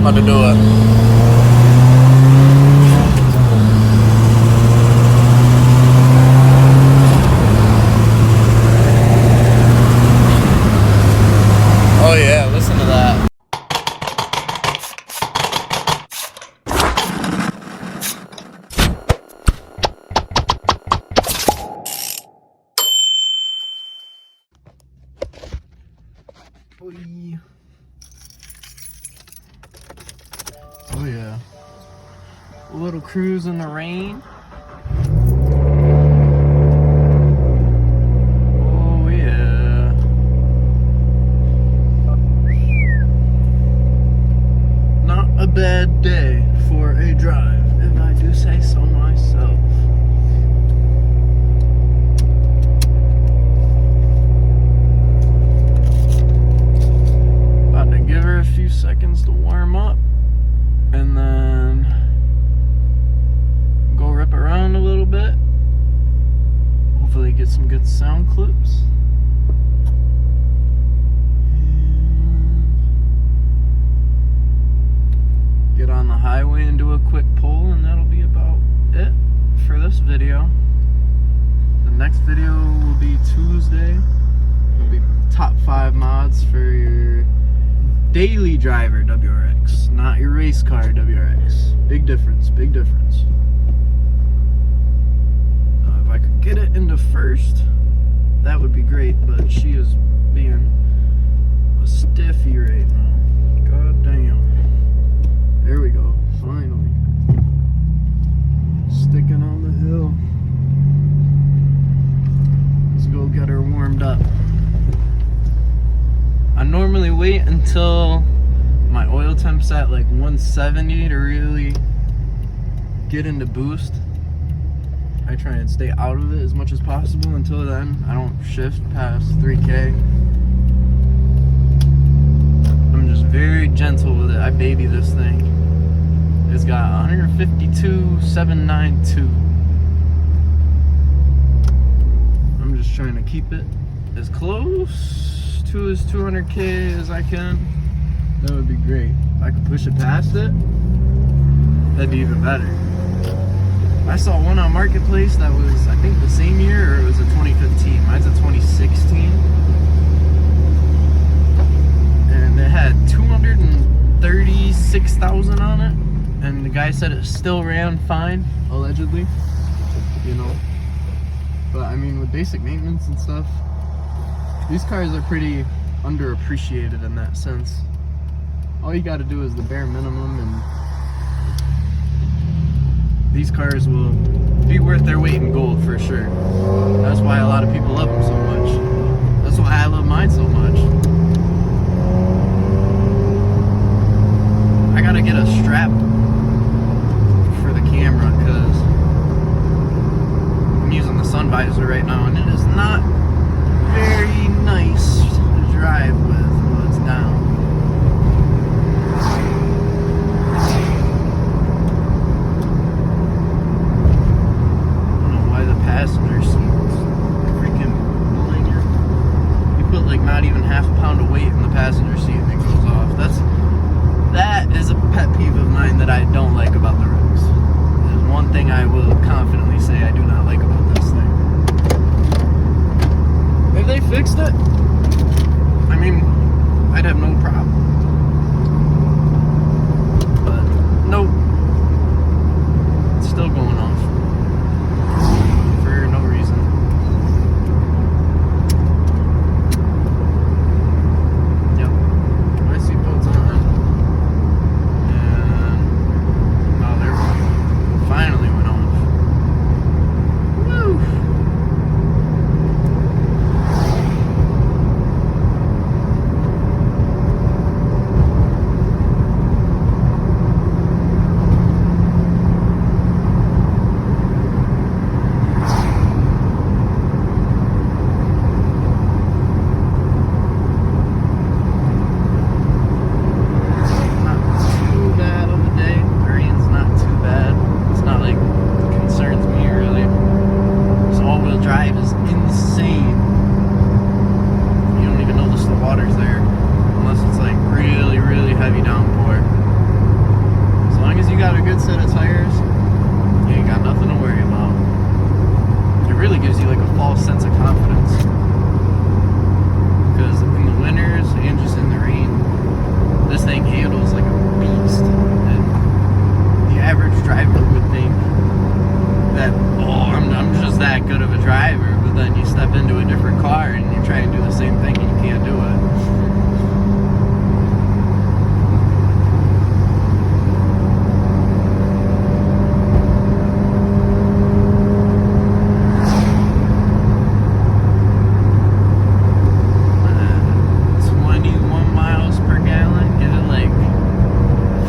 About to do it. Oh yeah, listen to that. Oh yeah. A little cruise in the rain. Oh yeah. Not a bad day for a drive, if I do say so myself. About to give her a few seconds to warm up, and then go rip around a little bit. Hopefully get some good sound clips. And get on the highway and do a quick pull, and that'll be about it for this video. The next video will be Tuesday. It'll be top 5 mods for your daily driver WRX, not your race car WRX. Big difference, big difference. If I could get it into first, that would be great, but she is being a stiffy right now. God damn. There we go, finally. Sticking on the hill. Let's go get her warmed up. I normally wait until my oil temp's at like 170 to really get into boost. I try and stay out of it as much as possible. Until then, I don't shift past 3K. I'm just very gentle with it. I baby this thing. It's got 152,792. I'm just trying to keep it as close to as 200K as I can. That would be great. If I could push it past it, that'd be even better. I saw one on Marketplace that was, I think, the same year, or it was a 2015. Mine's a 2016. And it had 236,000 on it. And the guy said it still ran fine, allegedly. You know. But I mean, with basic maintenance and stuff, these cars are pretty underappreciated in that sense. All you gotta do is the bare minimum, and these cars will be worth their weight in gold for sure. That's why a lot of people love them so much. That's why I love mine so much. I gotta get a strap for the camera because I'm using the sun visor right now, and it is not very nice to drive with while it's down. I don't know why the passenger seat's freaking blinking. You put like not even half a pound of weight in the passenger seat and it goes off. That is a pet peeve of mine that I don't like about the RX. There's one thing I will confidently say I do not like about this thing. If they fixed it, I mean, I'd have no problem. But nope, it's still going off for no reason. Yep, my seatbelt's on, and oh, there we go. Finally went off. Woo!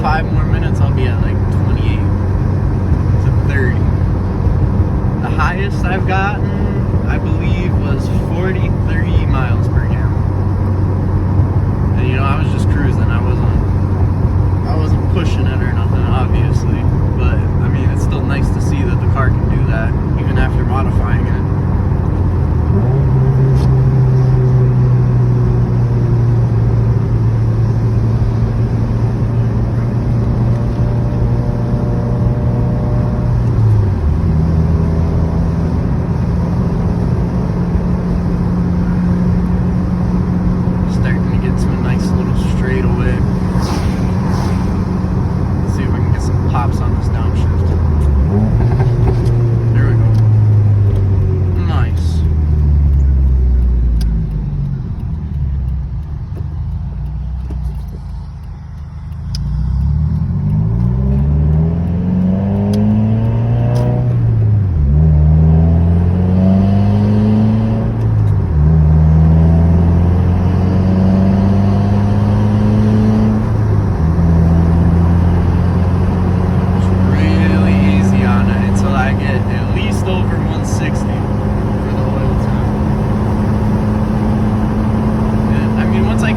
5 more minutes, I'll be at like 28 to 30. The highest I've gotten, I believe, was 43 miles per gallon. And you know, I was just cruising. I wasn't pushing it or nothing, obviously. But I mean, it's still nice to see that the car can do that, even after modifying it. Pops on this downshift. There we go. Nice.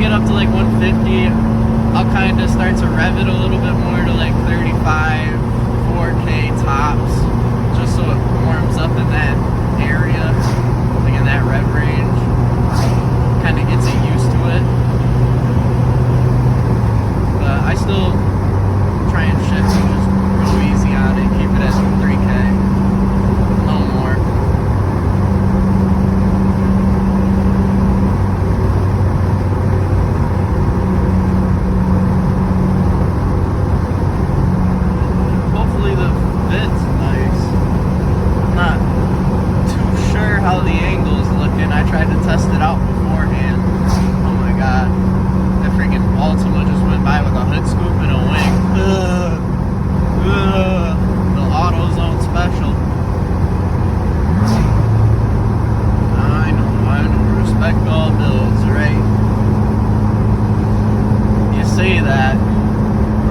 Up to like 150, I'll kind of start to rev it a little bit more to like 35, 4K tops, just so it warms up in that area, like in that rev range, kind of gets it used to it. But I still try and shift and just go easy on it, keep it at 3K, no more.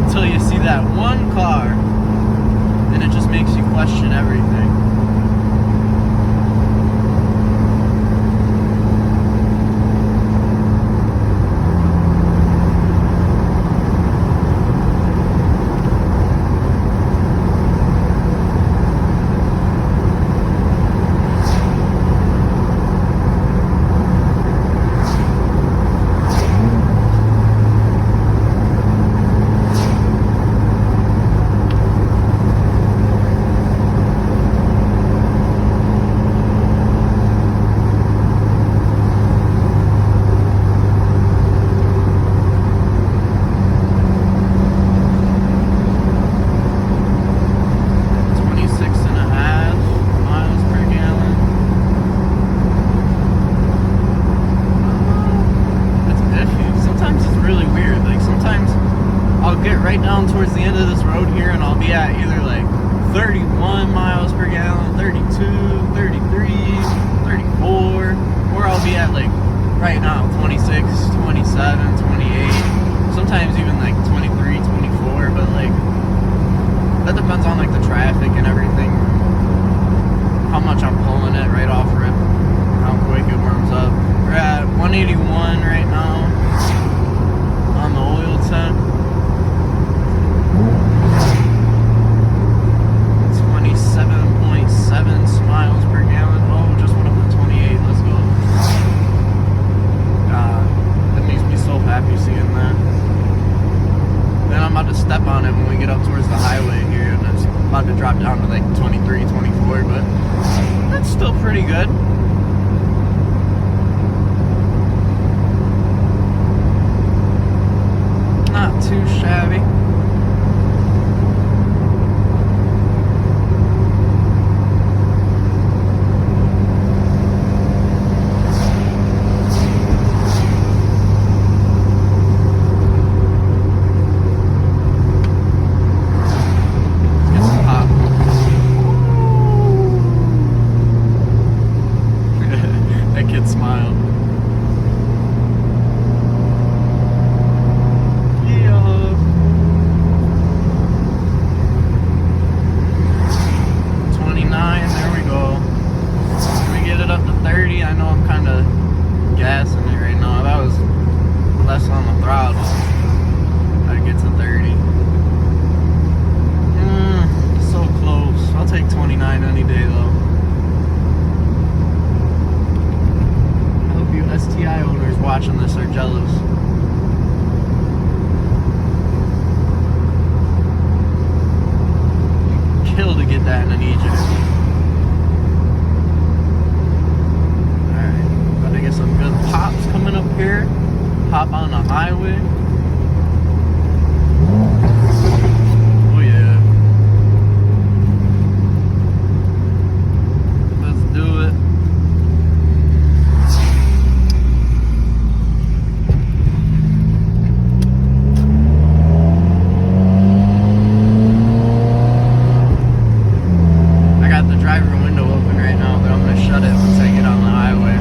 Until you see that one car, then it just makes you question everything. Right down towards the end of this road here, and I'll be at either like 31 miles per gallon, 32, 33, 34, or I'll be at like right now 26, 27, 28, sometimes even like 23, 24, but like that depends on like the traffic and everything, how much I'm pulling it right off rip, how quick it warms up. We're at 181 right now on the oil temp. 27.7 miles per gallon. Oh, just went up to 28. Let's go. That makes me so happy seeing that. Then I'm about to step on it when we get up towards the highway here, and it's about to drop down to like 23, 24, but that's still pretty good. Not too shabby. get that in an EJ. Alright, about to get some good pops coming up here. Hop on the highway. Oh yeah. Let's do it. I got the driver window open right now, but I'm gonna shut it once I get on the highway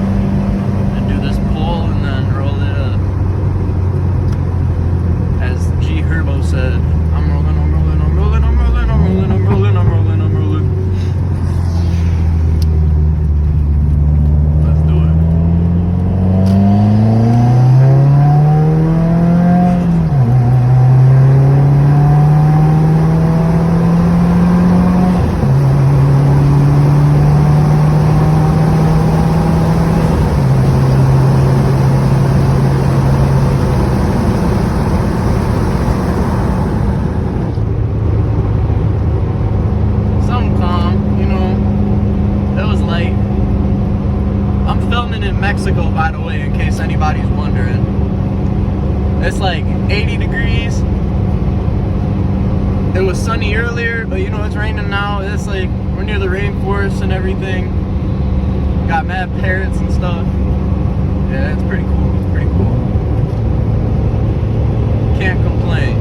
and do this pull and then roll it up. As G Herbo said, I'm rolling, I'm rolling, I'm rolling, I'm rolling, I'm rolling, I'm rolling, I'm rolling, I'm rolling. Let's do it. Mexico, by the way, in case anybody's wondering. It's like 80 degrees. It was sunny earlier, but you know it's raining now. It's like we're near the rainforest and everything. Got mad parrots and stuff. Yeah, it's pretty cool. It's pretty cool. Can't complain.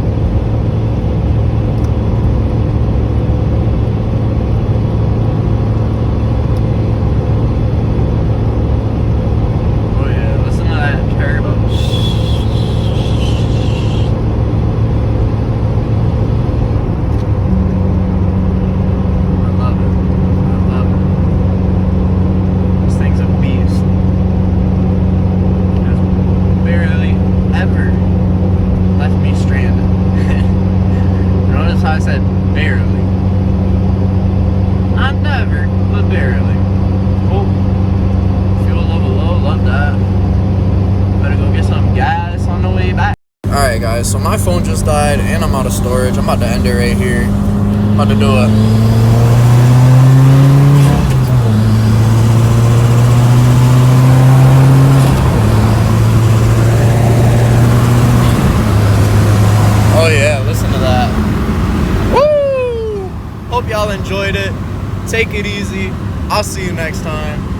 I said barely. Not never, but barely. Oh, fuel level low, love that. Better go get some gas on the way back. Alright guys, so my phone just died and I'm out of storage. I'm about to end it right here. I'm about to do it. Oh yeah, listen to that. Woo! Hope y'all enjoyed it. Take it easy. I'll see you next time.